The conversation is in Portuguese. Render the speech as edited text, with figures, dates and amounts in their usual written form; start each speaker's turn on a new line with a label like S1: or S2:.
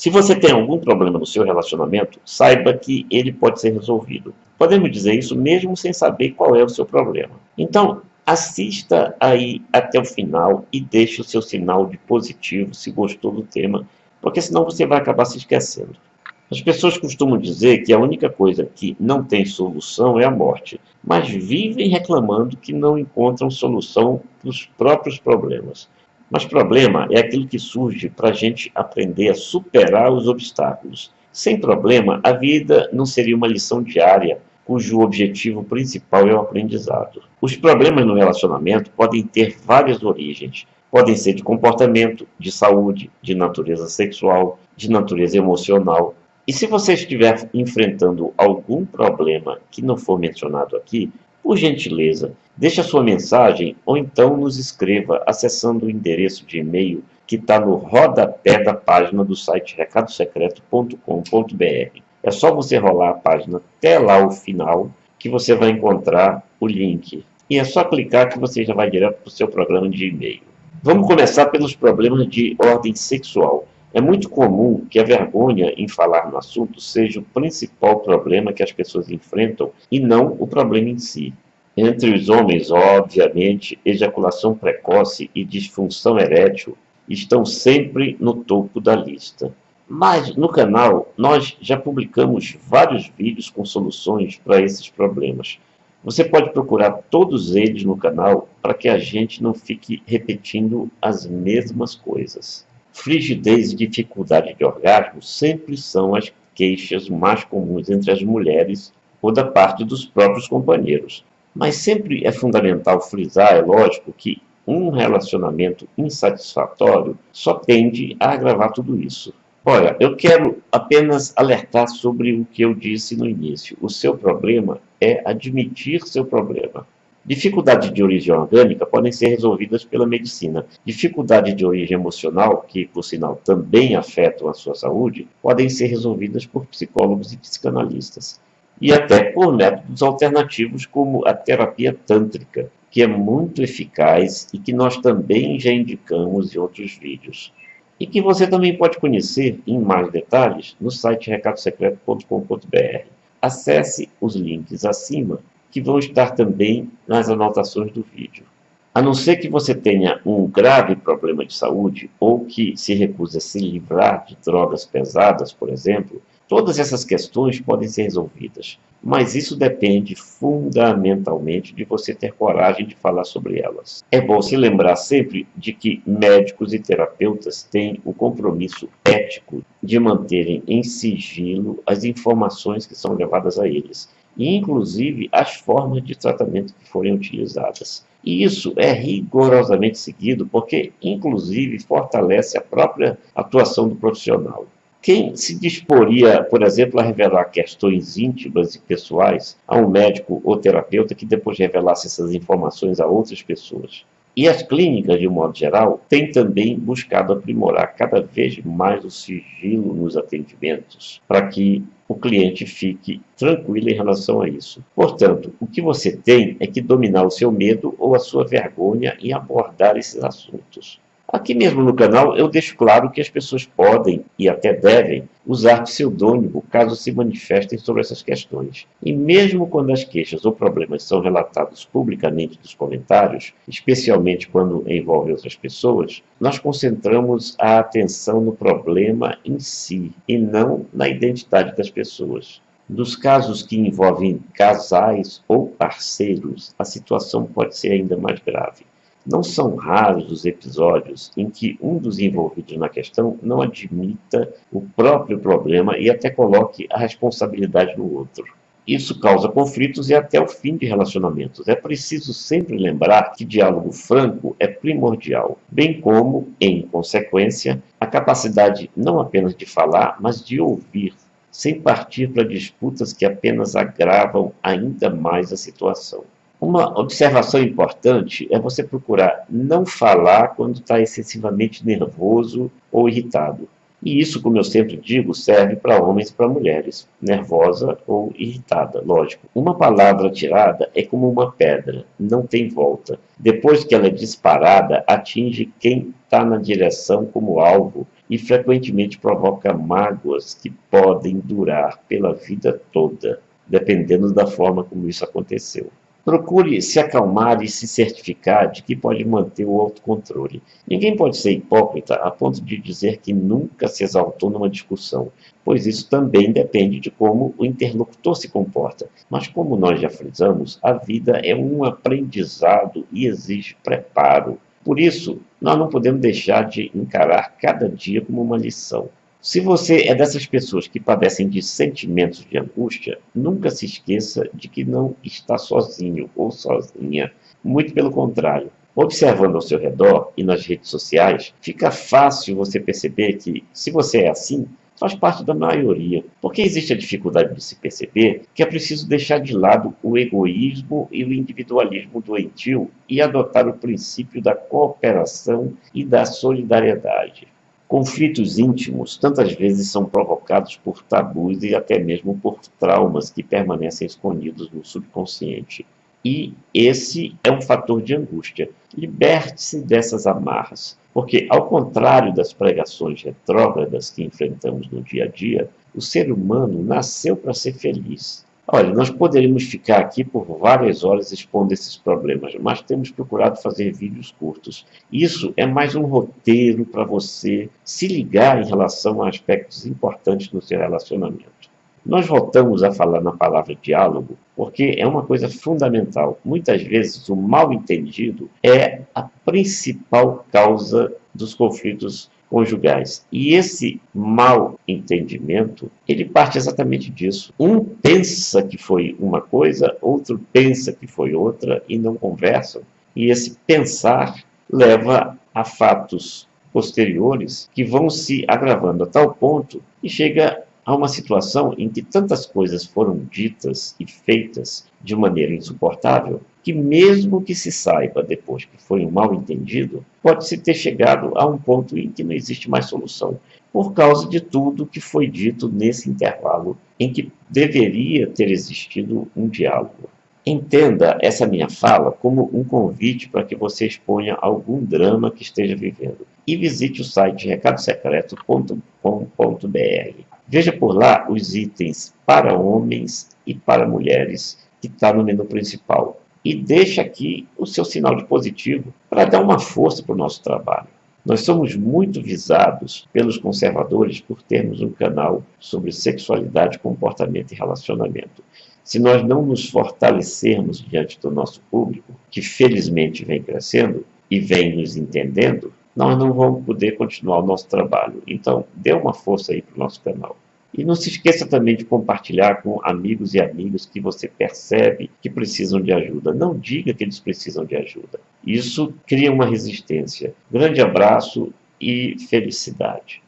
S1: Se você tem algum problema no seu relacionamento, saiba que ele pode ser resolvido. Podemos dizer isso mesmo sem saber qual é o seu problema. Então, assista aí até o final e deixe o seu sinal de positivo se gostou do tema, porque senão você vai acabar se esquecendo. As pessoas costumam dizer que a única coisa que não tem solução é a morte, mas vivem reclamando que não encontram solução para os próprios problemas. Mas problema é aquilo que surge para a gente aprender a superar os obstáculos. Sem problema, a vida não seria uma lição diária, cujo objetivo principal é o aprendizado. Os problemas no relacionamento podem ter várias origens. Podem ser de comportamento, de saúde, de natureza sexual, de natureza emocional. E se você estiver enfrentando algum problema que não for mencionado aqui, por gentileza, deixe a sua mensagem ou então nos escreva acessando o endereço de e-mail que está no rodapé da página do site recadosecreto.com.br. É só você rolar a página até lá o final que você vai encontrar o link. E é só clicar que você já vai direto para o seu programa de e-mail. Vamos começar pelos problemas de ordem sexual. É muito comum que a vergonha em falar no assunto seja o principal problema que as pessoas enfrentam e não o problema em si. Entre os homens, obviamente, ejaculação precoce e disfunção erétil estão sempre no topo da lista. Mas no canal nós já publicamos vários vídeos com soluções para esses problemas. Você pode procurar todos eles no canal para que a gente não fique repetindo as mesmas coisas. Frigidez e dificuldade de orgasmo sempre são as queixas mais comuns entre as mulheres ou da parte dos próprios companheiros. Mas sempre é fundamental frisar, é lógico, que um relacionamento insatisfatório só tende a agravar tudo isso. Olha, eu quero apenas alertar sobre o que eu disse no início. O seu problema é admitir seu problema. Dificuldades de origem orgânica podem ser resolvidas pela medicina. Dificuldades de origem emocional, que por sinal também afetam a sua saúde, podem ser resolvidas por psicólogos e psicanalistas. E até por métodos alternativos como a terapia tântrica, que é muito eficaz e que nós também já indicamos em outros vídeos. E que você também pode conhecer em mais detalhes no site recadosecreto.com.br. Acesse os links acima, que vão estar também nas anotações do vídeo. A não ser que você tenha um grave problema de saúde ou que se recuse a se livrar de drogas pesadas, por exemplo, todas essas questões podem ser resolvidas, mas isso depende fundamentalmente de você ter coragem de falar sobre elas. É bom se lembrar sempre de que médicos e terapeutas têm o compromisso ético de manterem em sigilo as informações que são levadas a eles, e inclusive as formas de tratamento que forem utilizadas. E isso é rigorosamente seguido porque, inclusive, fortalece a própria atuação do profissional. Quem se disporia, por exemplo, a revelar questões íntimas e pessoais a um médico ou terapeuta que depois revelasse essas informações a outras pessoas? E as clínicas, de um modo geral, têm também buscado aprimorar cada vez mais o sigilo nos atendimentos, para que o cliente fique tranquilo em relação a isso. Portanto, o que você tem é que dominar o seu medo ou a sua vergonha em abordar esses assuntos. Aqui mesmo no canal eu deixo claro que as pessoas podem e até devem usar pseudônimo caso se manifestem sobre essas questões. E mesmo quando as queixas ou problemas são relatados publicamente nos comentários, especialmente quando envolvem outras pessoas, nós concentramos a atenção no problema em si e não na identidade das pessoas. Nos casos que envolvem casais ou parceiros, a situação pode ser ainda mais grave. Não são raros os episódios em que um dos envolvidos na questão não admita o próprio problema e até coloque a responsabilidade no outro. Isso causa conflitos e até o fim de relacionamentos. É preciso sempre lembrar que diálogo franco é primordial, bem como, em consequência, a capacidade não apenas de falar, mas de ouvir, sem partir para disputas que apenas agravam ainda mais a situação. Uma observação importante é você procurar não falar quando está excessivamente nervoso ou irritado. E isso, como eu sempre digo, serve para homens e para mulheres, nervosa ou irritada, lógico. Uma palavra tirada é como uma pedra, não tem volta. Depois que ela é disparada, atinge quem está na direção como alvo e frequentemente provoca mágoas que podem durar pela vida toda, dependendo da forma como isso aconteceu. Procure se acalmar e se certificar de que pode manter o autocontrole. Ninguém pode ser hipócrita a ponto de dizer que nunca se exaltou numa discussão, pois isso também depende de como o interlocutor se comporta. Mas, como nós já frisamos, a vida é um aprendizado e exige preparo. Por isso, nós não podemos deixar de encarar cada dia como uma lição. Se você é dessas pessoas que padecem de sentimentos de angústia, nunca se esqueça de que não está sozinho ou sozinha. Muito pelo contrário. Observando ao seu redor e nas redes sociais, fica fácil você perceber que, se você é assim, faz parte da maioria. Porque existe a dificuldade de se perceber que é preciso deixar de lado o egoísmo e o individualismo doentio e adotar o princípio da cooperação e da solidariedade. Conflitos íntimos tantas vezes são provocados por tabus e até mesmo por traumas que permanecem escondidos no subconsciente. E esse é um fator de angústia. Liberte-se dessas amarras, porque, ao contrário das pregações retrógradas que enfrentamos no dia a dia, o ser humano nasceu para ser feliz. Olha, nós poderíamos ficar aqui por várias horas expondo esses problemas, mas temos procurado fazer vídeos curtos. Isso é mais um roteiro para você se ligar em relação a aspectos importantes no seu relacionamento. Nós voltamos a falar na palavra diálogo porque é uma coisa fundamental. Muitas vezes o mal-entendido é a principal causa dos conflitos conjugais. E esse mal entendimento, ele parte exatamente disso. Um pensa que foi uma coisa, outro pensa que foi outra e não conversam. E esse pensar leva a fatos posteriores que vão se agravando a tal ponto que chega a uma situação em que tantas coisas foram ditas e feitas de maneira insuportável que, mesmo que se saiba depois que foi um mal-entendido, pode-se ter chegado a um ponto em que não existe mais solução, por causa de tudo que foi dito nesse intervalo em que deveria ter existido um diálogo. Entenda essa minha fala como um convite para que você exponha algum drama que esteja vivendo e visite o site recadosecreto.com.br. Veja por lá os itens para homens e para mulheres que está no menu principal. E deixa aqui o seu sinal de positivo para dar uma força para o nosso trabalho. Nós somos muito visados pelos conservadores por termos um canal sobre sexualidade, comportamento e relacionamento. Se nós não nos fortalecermos diante do nosso público, que felizmente vem crescendo e vem nos entendendo, nós não vamos poder continuar o nosso trabalho. Então, dê uma força aí para o nosso canal. E não se esqueça também de compartilhar com amigos e amigas que você percebe que precisam de ajuda. Não diga que eles precisam de ajuda. Isso cria uma resistência. Grande abraço e felicidade.